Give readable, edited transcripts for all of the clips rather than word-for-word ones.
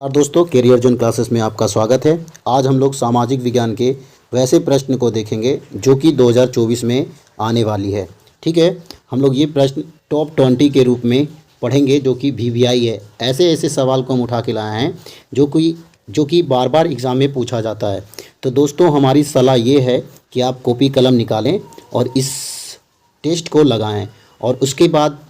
और दोस्तों, career zone classes में आपका स्वागत है। आज हम लोग सामाजिक विज्ञान के वैसे प्रश्न को देखेंगे जो कि 2024 में आने वाली है। ठीक है, हम लोग ये प्रश्न टॉप 20 के रूप में पढ़ेंगे जो कि वीवीआई है। ऐसे ऐसे सवाल को हम उठा के लाए हैं जो कि बार बार एग्ज़ाम में पूछा जाता है। तो दोस्तों, हमारी सलाह ये है कि आप कॉपी कलम निकालें और इस टेस्ट को लगाएं, और उसके बाद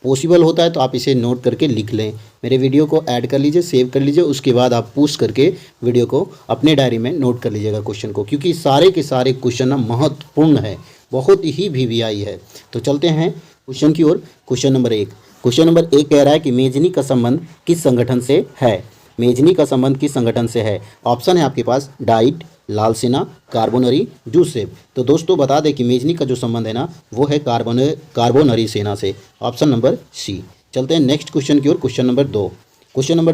पॉसिबल होता है तो आप इसे नोट करके लिख लें। मेरे वीडियो को ऐड कर लीजिए, सेव कर लीजिए, उसके बाद आप पुश करके वीडियो को अपने डायरी में नोट कर लीजिएगा क्वेश्चन को, क्योंकि सारे के सारे क्वेश्चन ना महत्वपूर्ण है, बहुत ही वीवीआई है। तो चलते हैं क्वेश्चन की ओर। क्वेश्चन नंबर 1 कह रहा है कि मेजनी का संबंध किस संगठन से है। मेजनी का संबंध किस संगठन से है। ऑप्शन है आपके पास डाइट, लाल सेना, कार्बोनरी, जूसेफ। तो दोस्तों बता दें कि मेजनी का जो संबंध है ना वो है कार्बोनरी सेना से। Option number C. चलते हैं नेक्स्ट क्वेश्चन की ओर। क्वेश्चन नंबर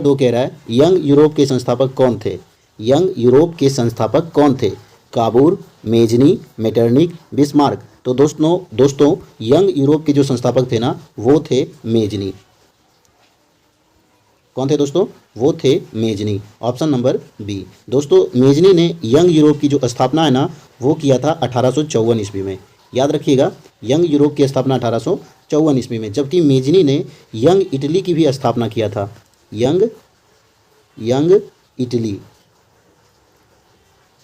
2 कह रहा है यंग यूरोप के संस्थापक कौन थे। यंग यूरोप के संस्थापक कौन थे। काबूर, मेजनी, मेटरनिक, बिस्मार्क। तो दोस्तों यंग यूरोप के जो संस्थापक थे ना वो थे मेजनी। कौन थे दोस्तों, वो थे मेजनी। Option number B. दोस्तों मेजनी ने यंग यूरोप की जो स्थापना है ना वो किया था 1854 ईस्वी में। याद रखिएगा, यंग यूरोप की स्थापना 1854 ईस्वी में, जबकि मेजनी ने यंग इटली की भी स्थापना किया था। यंग इटली,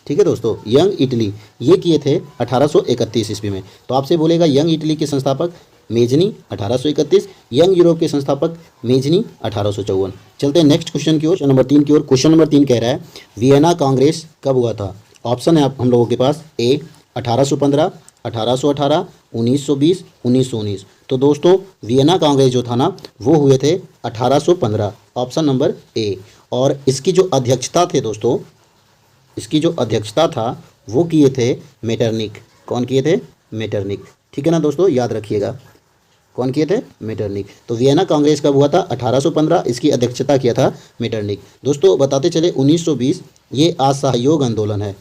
ठीक है दोस्तों, यंग इटली ये किए थे 1831 ईस्वी में। तो आपसे बोलेगा यंग इटली के संस्थापक मेजनी 1831, यंग यूरोप के संस्थापक मेजनी 1854। चलते हैं नेक्स्ट क्वेश्चन की ओर, क्वेश्चन नंबर 3 की ओर। क्वेश्चन नंबर 3 कह रहा है वियना कांग्रेस कब हुआ था। ऑप्शन है हम लोगों के पास ए 1815, 1818, 1920, 1919। तो दोस्तों वियना कांग्रेस जो था ना वो हुए थे 1815। Option number A. और इसकी जो अध्यक्षता थे दोस्तों, इसकी जो अध्यक्षता था वो किए थे मेटरनिक। कौन किए थे, मेटरनिक। ठीक है ना दोस्तों, याद रखिएगा कौन किए थे, मेटरनिक। तो वियना कांग्रेस कब हुआ था 1815, इसकी अध्यक्षता किया था मेटरनिक। दोस्तों बताते चले 1920 ये असहयोग आंदोलन है।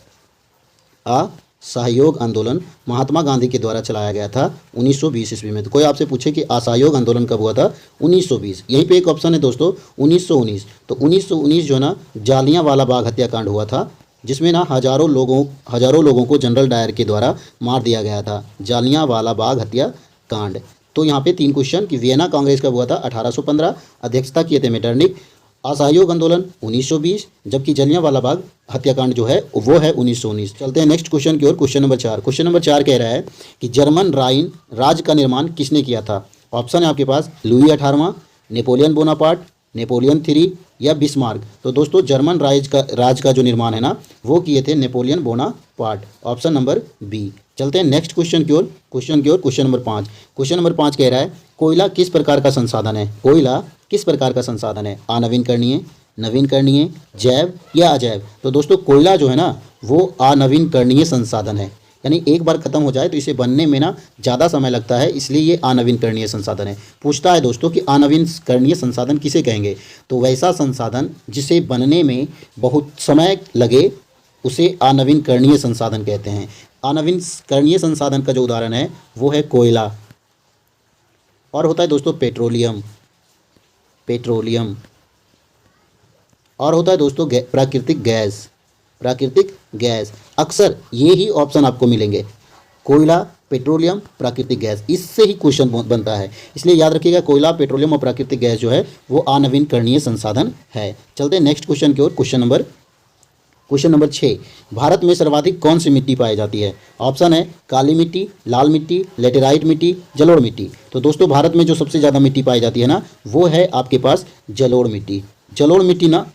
असहयोग आंदोलन महात्मा गांधी के द्वारा चलाया गया था 1920 ईस्वी में। तो कोई आपसे पूछे कि असहयोग आंदोलन कब हुआ था, 1920। यहीं पे एक ऑप्शन है दोस्तों 1919। तो 1919 जो है ना जालियांवाला बाग हत्याकांड हुआ था, जिसमें ना हजारों लोगों को जनरल डायर के द्वारा मार दिया गया था। जालियांवाला बाग हत्याकांड। तो यहाँ पे 3 क्वेश्चन कि वियना कांग्रेस कब हुआ था 1815, अध्यक्षता किए थे मेटरनिक, असहयोग आंदोलन 1920, जबकि जलियांवाला बाग हत्याकांड जो है वो है 1919। चलते हैं नेक्स्ट क्वेश्चन की ओर। क्वेश्चन नंबर 4 कह रहा है कि जर्मन राइन राज्य का निर्माण किसने किया था। ऑप्शन है आपके पास लुई 18वां, नेपोलियन बोनापार्ट, नेपोलियन 3 या बिस्मार्क। तो दोस्तों जर्मन राज का जो निर्माण है ना वो किए थे Napoleon Bonaparte. Option number B. चलते हैं नेक्स्ट क्वेश्चन की ओर। क्वेश्चन नंबर 5 कह रहा है कोयला किस प्रकार का संसाधन है। कोयला किस प्रकार का संसाधन है। अनवीनकरणीय, नवीनकरणीय, जैव या अजैव। तो दोस्तों कोयला जो है ना वो अनवीनकरणीय संसाधन है, यानी एक बार ख़त्म हो जाए तो इसे बनने में ना ज़्यादा समय लगता है, इसलिए ये अनवीनकरणीय संसाधन है। पूछता है दोस्तों कि अनवीनकरणीय संसाधन किसे कहेंगे। तो वैसा संसाधन जिसे बनने में बहुत समय लगे उसे अनवीनकरणीय संसाधन कहते हैं। अनवीनकरणीय संसाधन का जो उदाहरण है वो है कोयला, और होता है दोस्तों पेट्रोलियम, और होता है दोस्तों प्राकृतिक गैस। अक्सर ये ही ऑप्शन आपको मिलेंगे, कोयला, पेट्रोलियम, प्राकृतिक गैस। इससे ही क्वेश्चन बनता है, इसलिए याद रखिएगा कोयला, पेट्रोलियम और प्राकृतिक गैस जो है वो अनवीनकरणीय संसाधन है। चलते हैं नेक्स्ट क्वेश्चन की ओर। क्वेश्चन नंबर 6 भारत में सर्वाधिक कौन सी मिट्टी पाई जाती है। ऑप्शन है काली मिट्टी, लाल मिट्टी, लेटेराइट मिट्टी, जलोढ़ मिट्टी। तो दोस्तों भारत में जो सबसे ज़्यादा मिट्टी पाई जाती है ना वो है आपके पास जलोढ़ मिट्टी। जलोढ़ मिट्टी ना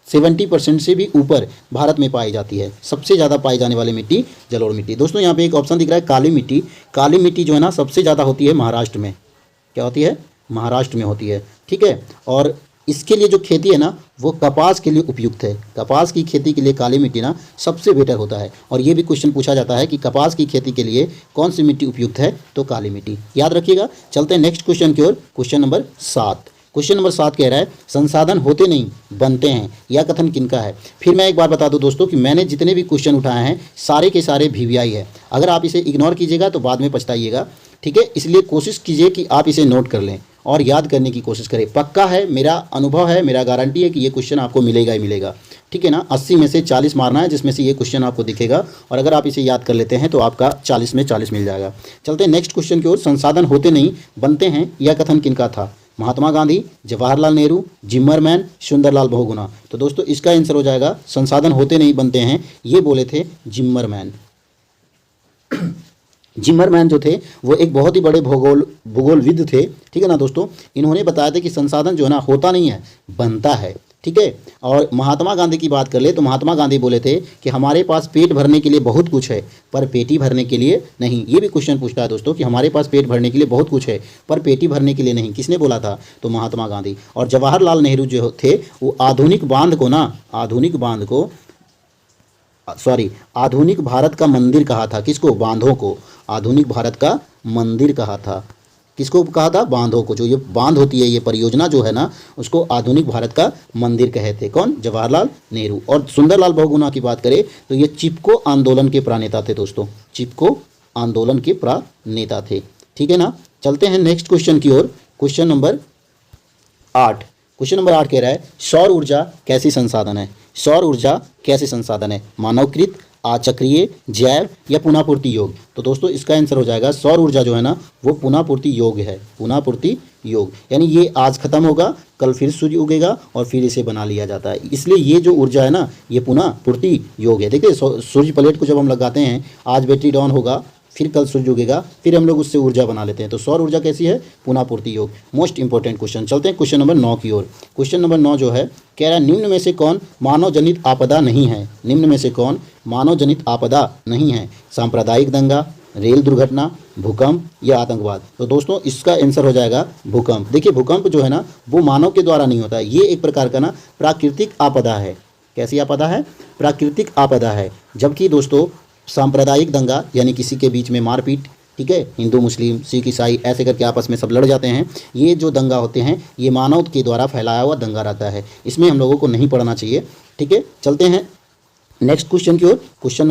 70% से भी ऊपर भारत में पाई जाती है। सबसे ज़्यादा पाई जाने वाली मिट्टी जलोढ़ मिट्टी। दोस्तों यहाँ पे एक ऑप्शन दिख रहा है काली मिट्टी। काली मिट्टी जो है ना सबसे ज़्यादा होती है महाराष्ट्र में। क्या होती है, महाराष्ट्र में होती है। ठीक है, और इसके लिए जो खेती है ना वो कपास के लिए उपयुक्त है। कपास की खेती के लिए काली मिट्टी ना सबसे बेटर होता है, और ये भी क्वेश्चन पूछा जाता है कि कपास की खेती के लिए कौन सी मिट्टी उपयुक्त है, तो काली मिट्टी। याद रखिएगा। चलते हैं नेक्स्ट क्वेश्चन की ओर। क्वेश्चन नंबर 7 कह रहा है संसाधन होते नहीं बनते हैं, यह कथन किनका है। फिर मैं एक बार बता दूं दोस्तों कि मैंने जितने भी क्वेश्चन उठाए हैं सारे के सारे वीवीआई है। अगर आप इसे इग्नोर कीजिएगा तो बाद में पछताइएगा। ठीक है, इसलिए कोशिश कीजिए कि आप इसे नोट कर लें और याद करने की कोशिश करें। पक्का है, मेरा अनुभव है, मेरा गारंटी है कि ये क्वेश्चन आपको मिलेगा ही मिलेगा। ठीक है ना, 80 में से 40 मारना है, जिसमें से ये क्वेश्चन आपको दिखेगा और अगर आप इसे याद कर लेते हैं तो आपका 40 में 40 मिल जाएगा। चलते हैं नेक्स्ट क्वेश्चन की ओर। संसाधन होते नहीं बनते हैं, यह कथन किनका था? महात्मा गांधी, जवाहरलाल नेहरू, जिम्मरमैन, सुंदरलाल बहुगुणा। तो दोस्तों इसका आंसर हो जाएगा संसाधन होते नहीं बनते हैं, ये बोले थे जिम्मरमैन। जिम्मरमैन जो थे वो एक बहुत ही बड़े भूगोलविद थे। ठीक है ना दोस्तों, इन्होंने बताया था कि संसाधन जो है ना होता नहीं है, बनता है। ठीक है, और महात्मा गांधी की बात कर ले तो महात्मा गांधी बोले थे कि हमारे पास पेट भरने के लिए बहुत कुछ है पर पेटी भरने के लिए नहीं। ये भी क्वेश्चन पूछता है दोस्तों कि हमारे पास पेट भरने के लिए बहुत कुछ है पर पेटी भरने के लिए नहीं। किसने बोला था? तो महात्मा गांधी। और जवाहरलाल नेहरू जो थे वो आधुनिक भारत का मंदिर कहा था। किसको? बांधों को आधुनिक भारत का मंदिर कहा था। किसको कहा था? बांधों को। जो ये बांध होती है, ये परियोजना जो है ना, उसको आधुनिक भारत का मंदिर कहे थे। कौन? जवाहरलाल नेहरू। और सुंदरलाल बहुगुणा की बात करें तो ये चिपको आंदोलन के प्रणेता थे दोस्तों, चिपको आंदोलन के प्रणेता थे। ठीक है ना, चलते हैं नेक्स्ट क्वेश्चन की ओर। क्वेश्चन नंबर 8 कह रहा है सौर ऊर्जा कैसी संसाधन है? सौर ऊर्जा कैसे संसाधन है? मानवकृत, आचक्रीय, जैव या पुनःपूर्ति योग? तो दोस्तों इसका आंसर हो जाएगा सौर ऊर्जा जो है ना वो पुनःपूर्ति योग है। पुनःपूर्ति योग यानी ये आज खत्म होगा, कल फिर सूर्य उगेगा और फिर इसे बना लिया जाता है। इसलिए ये जो ऊर्जा है ना ये पुनःपूर्ति योग है। देखिए सूर्य प्लेट को जब हम लगाते हैं, आज बैटरी डाउन होगा, फिर कल सूर्य उगेगा, फिर हम लोग उससे ऊर्जा बना लेते हैं। तो सौर ऊर्जा कैसी है? पुनःपूर्ति योग। Most important question. चलते हैं क्वेश्चन नंबर 9 की ओर। क्वेश्चन नंबर 9 जो है कह रहा है निम्न में से कौन मानव जनित आपदा नहीं है? निम्न में से कौन मानव जनित आपदा नहीं है? सांप्रदायिक दंगा, रेल दुर्घटना, भूकंप या आतंकवाद? तो दोस्तों इसका आंसर हो जाएगा भूकंप। देखिए भूकंप जो है ना वो मानव के द्वारा नहीं होता है, ये एक प्रकार का ना प्राकृतिक आपदा है। कैसी आपदा है? प्राकृतिक आपदा है। जबकि दोस्तों सांप्रदायिक दंगा यानी किसी के बीच में मारपीट, ठीक है, हिंदू मुस्लिम सिख ईसाई ऐसे करके आपस में सब लड़ जाते हैं, ये जो दंगा होते हैं ये मानव के द्वारा फैलाया हुआ दंगा रहता है। इसमें हम लोगों को नहीं पढ़ना चाहिए। ठीक है, चलते हैं नेक्स्ट क्वेश्चन की ओर। क्वेश्चन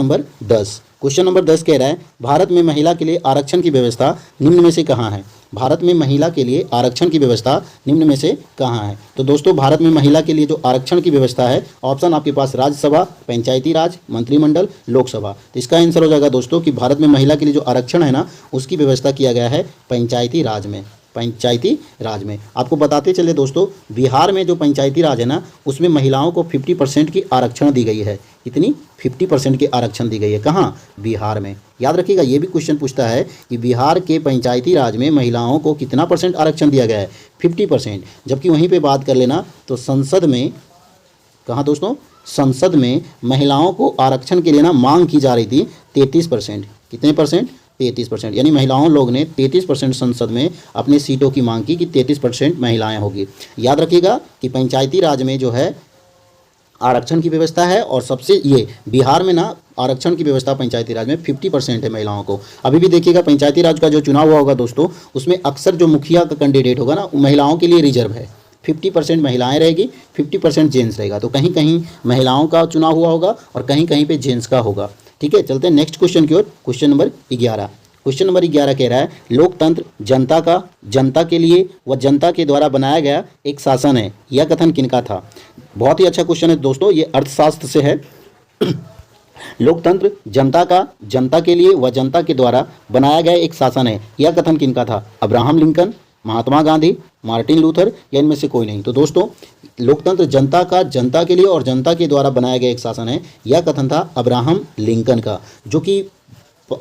नंबर 10 कह रहा है भारत में महिला के लिए आरक्षण की व्यवस्था निम्न में से कहाँ है? भारत में महिला के लिए आरक्षण की व्यवस्था निम्न में से कहाँ है? तो दोस्तों भारत में महिला के लिए जो आरक्षण की व्यवस्था है, ऑप्शन आपके पास राज्यसभा, पंचायती राज, मंत्रिमंडल, लोकसभा। तो इसका आंसर हो जाएगा दोस्तों कि भारत में महिला के लिए जो आरक्षण है ना उसकी व्यवस्था किया गया है पंचायती राज में। पंचायती राज में आपको बताते चले दोस्तों, बिहार में जो पंचायती राज है ना उसमें महिलाओं को 50% की आरक्षण दी गई है। कितनी? 50% की आरक्षण दी गई है। कहाँ? बिहार में। याद रखिएगा, ये भी क्वेश्चन पूछता है कि बिहार के पंचायती राज में महिलाओं को कितना % आरक्षण दिया गया है? 50%। जबकि वहीं पे बात कर लेना तो संसद में, कहाँ दोस्तों? संसद में महिलाओं को आरक्षण के लिए ना मांग की जा रही थी 33%। कितने %? 33%। यानी महिलाओं लोग ने 33% संसद में अपने सीटों की मांग की कि 33% महिलाएं होगी। याद रखिएगा कि पंचायती राज में जो है आरक्षण की व्यवस्था है और सबसे ये बिहार में ना आरक्षण की व्यवस्था पंचायती राज में 50% है महिलाओं को। अभी भी देखिएगा पंचायती राज का जो चुनाव हुआ होगा दोस्तों उसमें अक्सर जो मुखिया का कैंडिडेट होगा ना वो महिलाओं के लिए रिजर्व है। 50% महिलाएं रहेगी, 50% जेंट्स रहेगा। तो कहीं कहीं महिलाओं का चुनाव हुआ होगा और कहीं कहीं पे जेंट्स का होगा। ठीक है, चलते हैं नेक्स्ट क्वेश्चन की ओर। क्वेश्चन नंबर 11 कह रहा है लोकतंत्र जनता के लिए व जनता के द्वारा बनाया गया एक शासन है, यह कथन किनका था? बहुत ही अच्छा क्वेश्चन है दोस्तों, ये अर्थशास्त्र से है। लोकतंत्र जनता के लिए व जनता के द्वारा बनाया गया एक शासन है, यह कथन किनका था? Abraham Lincoln, Mahatma Gandhi, Martin Luther या इनमें से कोई नहीं? तो दोस्तों लोकतंत्र जनता के लिए और जनता के द्वारा बनाया गया एक शासन है, यह कथन था अब्राहम लिंकन का, जो कि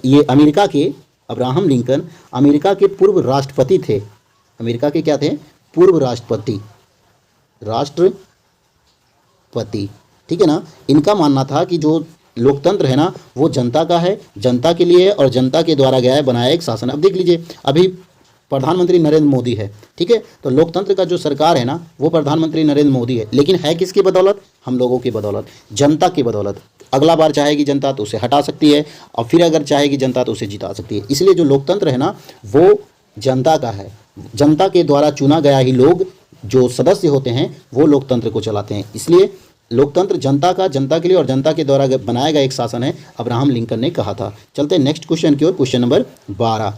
ये अब्राहम लिंकन अमेरिका के पूर्व राष्ट्रपति थे। अमेरिका के क्या थे? पूर्व राष्ट्रपति। ठीक है ना। इनका मानना था कि जो लोकतंत्र है ना वो जनता का है, जनता के लिए है और जनता के द्वारा गया है बनाया एक शासन। अब देख लीजिए अभी प्रधानमंत्री नरेंद्र मोदी है, ठीक है, तो लोकतंत्र का जो सरकार है ना वो प्रधानमंत्री नरेंद्र मोदी है, लेकिन है किसकी बदौलत? हम लोगों की बदौलत, जनता की बदौलत। अगला बार चाहेगी जनता तो उसे हटा सकती है और फिर अगर चाहेगी जनता तो उसे जिता सकती है। इसलिए जो लोकतंत्र है ना वो जनता का है, जनता के द्वारा चुना गया ही लोग जो सदस्य होते हैं वो लोकतंत्र को चलाते हैं। इसलिए लोकतंत्र जनता के लिए और जनता के द्वारा बनाया गया एक शासन है, अब्राहम लिंकन ने कहा था। चलते हैं नेक्स्ट क्वेश्चन की ओर। क्वेश्चन नंबर 12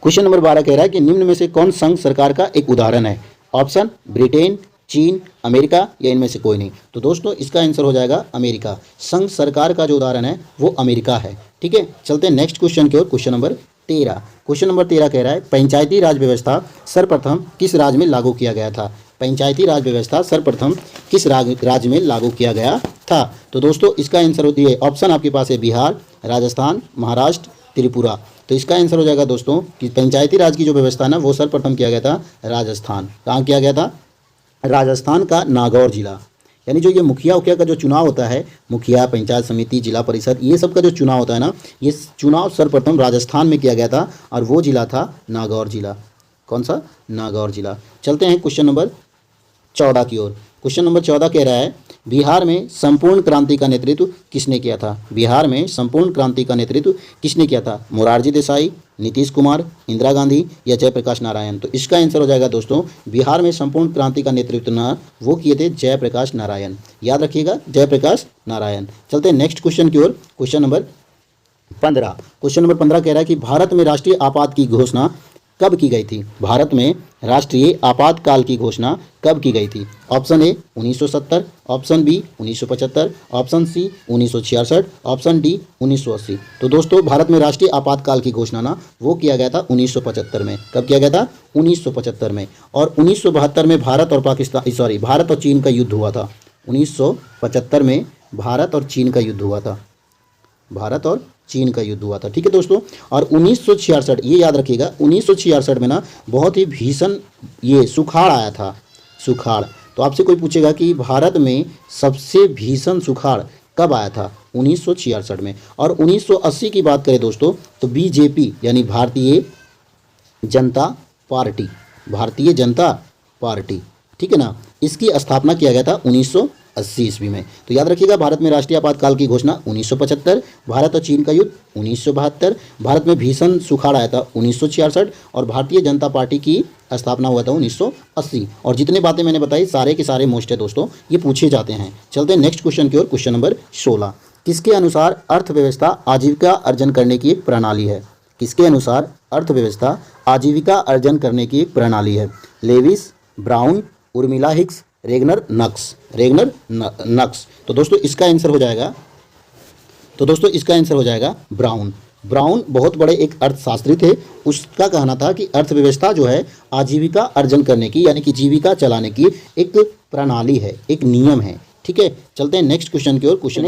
क्वेश्चन नंबर 12 कह रहा है कि निम्न में से कौन संघ सरकार का एक उदाहरण है? ऑप्शन ब्रिटेन, चीन, अमेरिका या इनमें से कोई नहीं। तो दोस्तों इसका आंसर हो जाएगा अमेरिका। संघ सरकार का जो उदाहरण है वो अमेरिका है। ठीक है, चलते हैं नेक्स्ट क्वेश्चन की ओर। Question number 13। क्वेश्चन नंबर 13 कह रहा है पंचायती राज व्यवस्था सर्वप्रथम किस राज्य में लागू किया गया था? पंचायती राज व्यवस्था सर्वप्रथम किस राज्य में लागू किया गया था? तो दोस्तों इसका आंसर होती है, ऑप्शन आपके पास है बिहार, राजस्थान, महाराष्ट्र, त्रिपुरा। तो इसका आंसर हो जाएगा दोस्तों कि पंचायती राज की जो व्यवस्था है ना वो सर्वप्रथम किया गया था राजस्थान। कहाँ किया गया था? राजस्थान का नागौर जिला। यानी जो ये मुखिया उखिया का जो चुनाव होता है, मुखिया, पंचायत समिति, जिला परिषद, ये सब का जो चुनाव होता है ना, ये चुनाव सर्वप्रथम राजस्थान में किया गया था और वो जिला था नागौर जिला। कौन सा? नागौर जिला। चलते हैं क्वेश्चन नंबर 14 की ओर। क्वेश्चन नंबर 14 कह रहा है बिहार में संपूर्ण क्रांति का नेतृत्व किसने किया था? बिहार में संपूर्ण क्रांति का नेतृत्व किसने किया था? मोरारजी देसाई, नीतीश कुमार, इंदिरा गांधी या जयप्रकाश नारायण? तो इसका आंसर हो जाएगा दोस्तों बिहार में संपूर्ण क्रांति का नेतृत्व ना वो किए थे जयप्रकाश नारायण। याद रखिएगा, जयप्रकाश नारायण। चलते हैं नेक्स्ट क्वेश्चन की ओर। Question number 15। क्वेश्चन नंबर 15 कह रहा है कि भारत में राष्ट्रीय आपात की घोषणा कब की गई थी? भारत में राष्ट्रीय आपातकाल की घोषणा कब की गई थी? Option A 1970, option B 1975, option C 1966, option D 1980। तो दोस्तों भारत में राष्ट्रीय आपातकाल की घोषणा ना वो किया गया था 1975 में। कब किया गया था? 1975 में। और 1972 में भारत और चीन का युद्ध हुआ था। 1975 में भारत और चीन का युद्ध हुआ था। भारत और चीन का युद्ध हुआ था। ठीक है दोस्तों। और 1966, ये याद रखिएगा, 1966 में ना बहुत ही भीषण ये सुखाड़ आया था। सुखाड़। तो आपसे कोई पूछेगा कि भारत में सबसे भीषण सुखाड़ कब आया था? 1966 में। और 1980 की बात करें दोस्तों तो बीजेपी यानी भारतीय जनता पार्टी, भारतीय जनता पार्टी, ठीक है ना, इसकी स्थापना किया गया था 1980 ईस्वी में। तो याद रखिएगा भारत में राष्ट्रीय आपातकाल की घोषणा 1975, भारत और चीन का युद्ध 1972, भारत में भीषण सुखाड़ आया था 1966 और भारतीय जनता पार्टी की स्थापना हुआ था 1980। और जितने बातें मैंने बताई सारे के सारे मोस्ट है दोस्तों, ये पूछे जाते हैं। चलते हैं नेक्स्ट क्वेश्चन की ओर। Question number 16। किसके अनुसार अर्थव्यवस्था आजीविका अर्जन करने की एक प्रणाली है? किसके अनुसार अर्थव्यवस्था आजीविका अर्जन करने की एक प्रणाली है? लेविस, ब्राउन, उर्मिला हिक्स, रेगनर नक्स। तो दोस्तों इसका आंसर हो जाएगा ब्राउन। ब्राउन बहुत बड़े एक अर्थशास्त्री थे। उसका कहना था कि अर्थव्यवस्था जो है आजीविका अर्जन करने की यानी कि जीविका चलाने की एक प्रणाली है, एक नियम है। ठीक है, चलते हैं नेक्स्ट क्वेश्चन की ओर। Question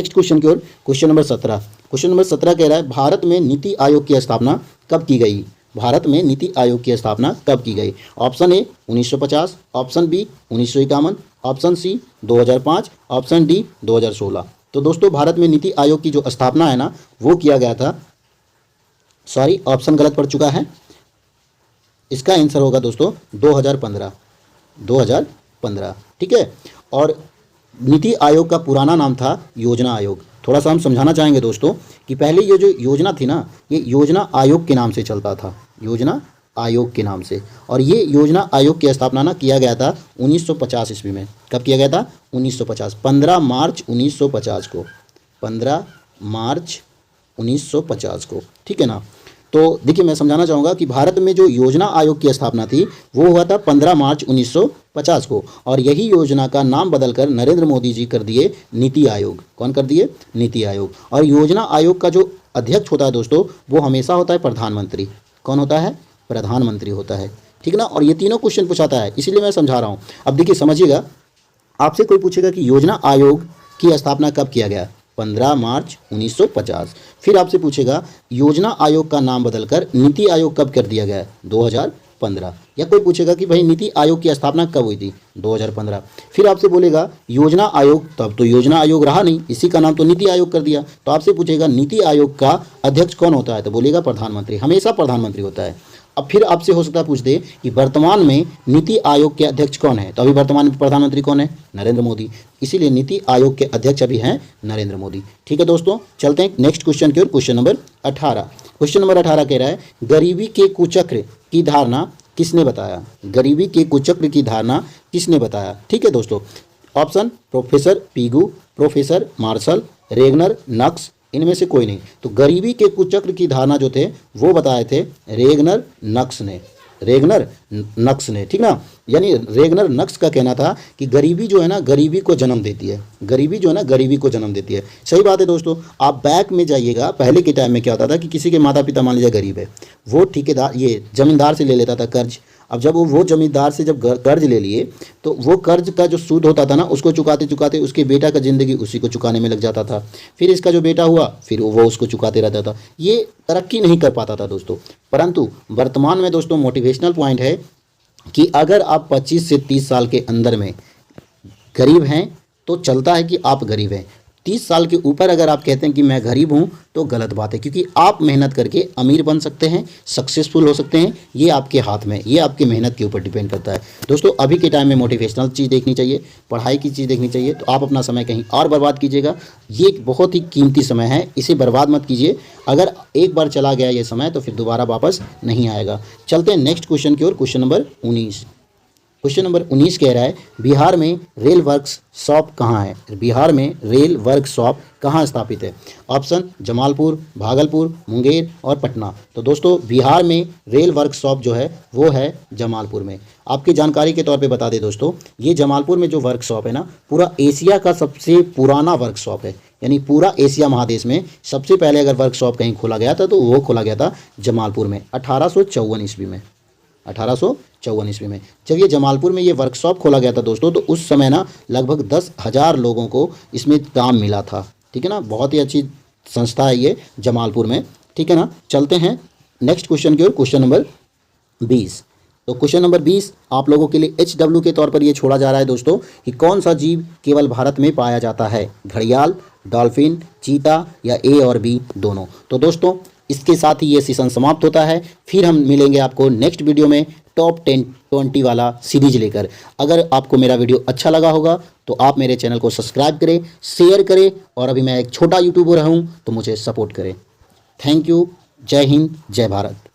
number 17। क्वेश्चन नंबर 17 कह रहा है भारत में नीति आयोग की स्थापना कब की गई? भारत में नीति आयोग की स्थापना कब की गई? Option A 1950, option B 1951, option C 2005, option D 2016। तो दोस्तों भारत में नीति आयोग की जो स्थापना है ना वो किया गया था, सॉरी ऑप्शन गलत पड़ चुका है, इसका आंसर होगा दोस्तों 2015। ठीक है। और नीति आयोग का पुराना नाम था योजना आयोग। थोड़ा सा हम समझाना चाहेंगे दोस्तों कि पहले ये जो योजना थी ना ये योजना आयोग के नाम से चलता था, योजना आयोग के नाम से। और ये योजना आयोग की स्थापना ना किया गया था 1950 ईस्वी में। कब किया गया था? 1950, 15 मार्च 1950 को, 15 मार्च 1950 को। ठीक है ना। तो देखिए मैं समझाना चाहूँगा कि भारत में जो योजना आयोग की स्थापना थी वो हुआ था 15 मार्च 1950 को। और यही योजना का नाम बदलकर नरेंद्र मोदी जी कर दिए नीति आयोग। कौन कर दिए? नीति आयोग। और योजना आयोग का जो अध्यक्ष होता है दोस्तों वो हमेशा होता है प्रधानमंत्री। कौन होता है? प्रधानमंत्री होता है। ठीक ना। और ये तीनों क्वेश्चन पूछाता है इसलिए मैं समझा रहा हूँ। अब देखिए समझिएगा, आपसे कोई पूछेगा कि योजना आयोग की स्थापना कब किया गया? 15 मार्च 1950। फिर आपसे पूछेगा योजना आयोग का नाम बदलकर नीति आयोग कब कर दिया गया? 2015। या कोई पूछेगा कि भाई नीति आयोग की स्थापना कब हुई थी? 2015। फिर आपसे बोलेगा योजना आयोग, तब तो योजना आयोग रहा नहीं, इसी का नाम तो नीति आयोग कर दिया। तो आपसे पूछेगा नीति आयोग का अध्यक्ष कौन होता है? तो बोलेगा प्रधानमंत्री, हमेशा प्रधानमंत्री होता है। अब फिर आपसे हो सकता है पूछ दे कि वर्तमान में नीति आयोग के अध्यक्ष कौन है? तो अभी वर्तमान में प्रधानमंत्री कौन है? नरेंद्र मोदी। इसीलिए नीति आयोग के अध्यक्ष अभी हैं नरेंद्र मोदी। ठीक है दोस्तों, चलते हैं नेक्स्ट क्वेश्चन की ओर। Question number 18। क्वेश्चन नंबर 18 कह रहा है गरीबी के कुचक्र की धारणा किसने बताया? गरीबी के कुचक्र की धारणा किसने बताया? ठीक है दोस्तों, option professor Pigou, professor Marshall, Ragnar Nurkse इनमें से कोई नहीं। तो गरीबी के कुचक्र की धारणा जो थे वो बताए थे रेगनर नक्स ने, रेगनर नक्स ने, ठीक ना। यानी रेगनर नक्स का कहना था कि गरीबी जो है ना गरीबी को जन्म देती है, गरीबी जो है ना गरीबी को जन्म देती है। सही बात है दोस्तों। आप बैक में जाइएगा, पहले के टाइम में क्या होता था कि किसी के माता पिता मान लीजिए गरीब है, वो ठेकेदार ये ज़मींदार से ले लेता था कर्ज। अब जब वो ज़मींदार से जब कर्ज ले लिए तो वो कर्ज का जो सूद होता था ना उसको चुकाते चुकाते उसके बेटा का ज़िंदगी उसी को चुकाने में लग जाता था। फिर इसका जो बेटा हुआ फिर वो उसको चुकाते रहता था। ये तरक्की नहीं कर पाता था दोस्तों। परंतु वर्तमान में दोस्तों मोटिवेशनल पॉइंट है कि अगर आप 25 से 30 साल के अंदर में गरीब हैं तो चलता है कि आप गरीब हैं। 30 साल के ऊपर अगर आप कहते हैं कि मैं गरीब हूं तो गलत बात है, क्योंकि आप मेहनत करके अमीर बन सकते हैं, सक्सेसफुल हो सकते हैं। ये आपके हाथ में, ये आपकी मेहनत के ऊपर डिपेंड करता है दोस्तों। अभी के टाइम में मोटिवेशनल चीज़ देखनी चाहिए, पढ़ाई की चीज़ देखनी चाहिए। तो आप अपना समय कहीं और बर्बाद कीजिएगा। ये एक बहुत ही कीमती समय है, इसे बर्बाद मत कीजिए। अगर एक बार चला गया ये समय तो फिर दोबारा वापस नहीं आएगा। चलते हैं नेक्स्ट क्वेश्चन की ओर। Question number 19। क्वेश्चन नंबर 19 कह रहा है बिहार में रेल वर्कशॉप कहाँ है? बिहार में रेल वर्कशॉप कहाँ स्थापित है? ऑप्शन जमालपुर, भागलपुर, मुंगेर और पटना। तो दोस्तों बिहार में रेल वर्कशॉप जो है वो है जमालपुर में। आपकी जानकारी के तौर पे बता दें दोस्तों, ये जमालपुर में जो वर्कशॉप है ना पूरा एशिया का सबसे पुराना वर्कशॉप है। यानी पूरा एशिया महादेश में सबसे पहले अगर वर्कशॉप कहीं खोला गया था तो वो खोला गया था जमालपुर में 1854 ईस्वी में। 1854 ईस्वी में जब ये जमालपुर में ये वर्कशॉप खोला गया था दोस्तों, तो उस समय ना लगभग 10,000 लोगों को इसमें काम मिला था। ठीक है ना, बहुत ही अच्छी संस्था है ये जमालपुर में। ठीक है ना, चलते हैं नेक्स्ट क्वेश्चन की ओर। Question number 20। तो क्वेश्चन नंबर 20 आप लोगों के लिए HW के तौर पर ये छोड़ा जा रहा है दोस्तों कि कौन सा जीव केवल भारत में पाया जाता है? घड़ियाल, डॉल्फिन, चीता या A और B दोनों। तो दोस्तों इसके साथ ही ये सेशन समाप्त होता है। फिर हम मिलेंगे आपको नेक्स्ट वीडियो में टॉप 10-20 वाला सीरीज लेकर। अगर आपको मेरा वीडियो अच्छा लगा होगा तो आप मेरे चैनल को सब्सक्राइब करें, शेयर करें और अभी मैं एक छोटा यूट्यूबर हूँ तो मुझे सपोर्ट करें। Thank you. जय हिंद, जय भारत।